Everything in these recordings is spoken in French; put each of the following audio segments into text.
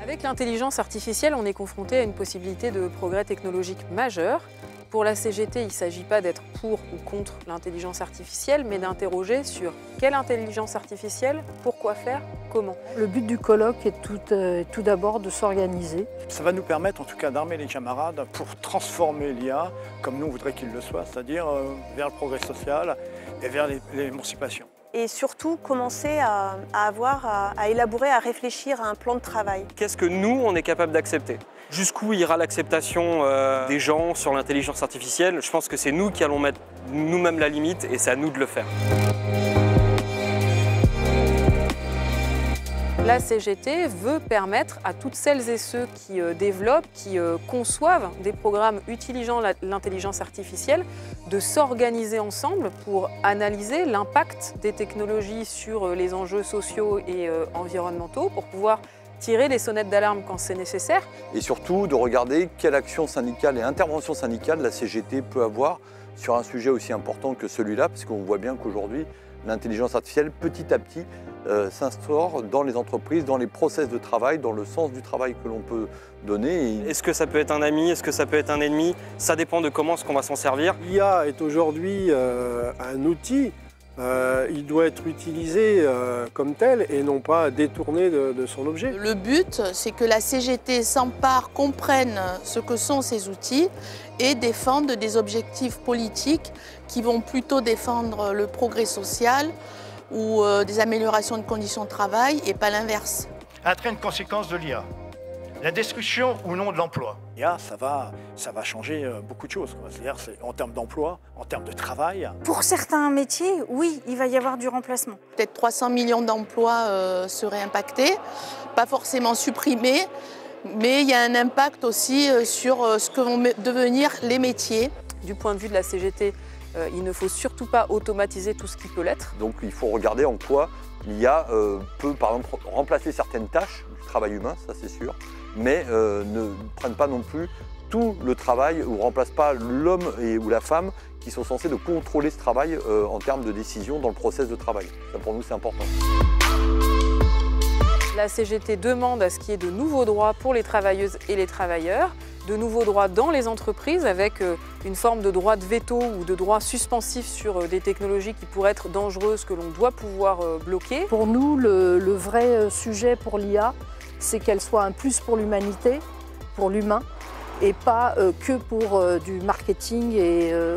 Avec l'intelligence artificielle, on est confronté à une possibilité de progrès technologique majeur. Pour la CGT, il ne s'agit pas d'être pour ou contre l'intelligence artificielle, mais d'interroger sur quelle intelligence artificielle, pourquoi faire, comment. Le but du colloque est tout d'abord de s'organiser. Ça va nous permettre en tout cas d'armer les camarades pour transformer l'IA comme nous on voudrait qu'il le soit, c'est-à-dire vers le progrès social et vers l'émancipation. Et surtout commencer à élaborer, à réfléchir à un plan de travail. Qu'est-ce que nous, on est capable d'accepter? Jusqu'où ira l'acceptation des gens sur l'intelligence artificielle? Je pense que c'est nous qui allons mettre nous-mêmes la limite et c'est à nous de le faire. La CGT veut permettre à toutes celles et ceux qui développent, qui conçoivent des programmes utilisant l'intelligence artificielle de s'organiser ensemble pour analyser l'impact des technologies sur les enjeux sociaux et environnementaux, pour pouvoir tirer des sonnettes d'alarme quand c'est nécessaire. Et surtout de regarder quelle action syndicale et intervention syndicale la CGT peut avoir sur un sujet aussi important que celui-là, parce qu'on voit bien qu'aujourd'hui, l'intelligence artificielle, petit à petit, s'instaure dans les entreprises, dans les process de travail, dans le sens du travail que l'on peut donner. Est-ce que ça peut être un ami? Est-ce que ça peut être un ennemi? Ça dépend de comment est-ce qu'on va s'en servir. L'IA est aujourd'hui un outil. Il doit être utilisé comme tel et non pas détourné de son objet. Le but, c'est que la CGT s'empare, comprenne ce que sont ces outils et défende des objectifs politiques qui vont plutôt défendre le progrès social ou des améliorations de conditions de travail et pas l'inverse. Entraîne une conséquence de l'IA. La destruction ou non de l'emploi. L'IA, ça va changer beaucoup de choses. C'est-à-dire en termes d'emploi, en termes de travail. Pour certains métiers, oui, il va y avoir du remplacement. Peut-être 300 millions d'emplois seraient impactés, pas forcément supprimés, mais il y a un impact aussi sur ce que vont devenir les métiers. Du point de vue de la CGT, il ne faut surtout pas automatiser tout ce qui peut l'être. Donc il faut regarder en quoi l'IA peut par exemple remplacer certaines tâches du travail humain, ça c'est sûr, mais ne prenne pas non plus tout le travail ou ne remplace pas l'homme ou la femme qui sont censés de contrôler ce travail en termes de décision dans le process de travail. Ça pour nous c'est important. La CGT demande à ce qu'il y ait de nouveaux droits pour les travailleuses et les travailleurs, de nouveaux droits dans les entreprises avec une forme de droit de veto ou de droit suspensif sur des technologies qui pourraient être dangereuses que l'on doit pouvoir bloquer. Pour nous, le vrai sujet pour l'IA, c'est qu'elle soit un plus pour l'humanité, pour l'humain, et pas que pour du marketing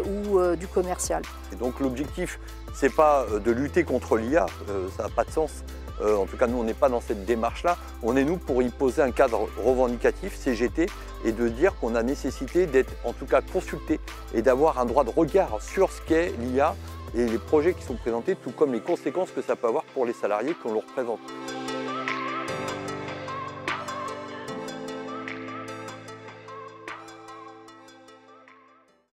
ou du commercial. Et donc l'objectif, c'est pas de lutter contre l'IA, ça n'a pas de sens. En tout cas, nous, on n'est pas dans cette démarche-là. On est, nous, pour y poser un cadre revendicatif, CGT, et de dire qu'on a nécessité d'être, en tout cas, consulté et d'avoir un droit de regard sur ce qu'est l'IA et les projets qui sont présentés, tout comme les conséquences que ça peut avoir pour les salariés qu'on le représente.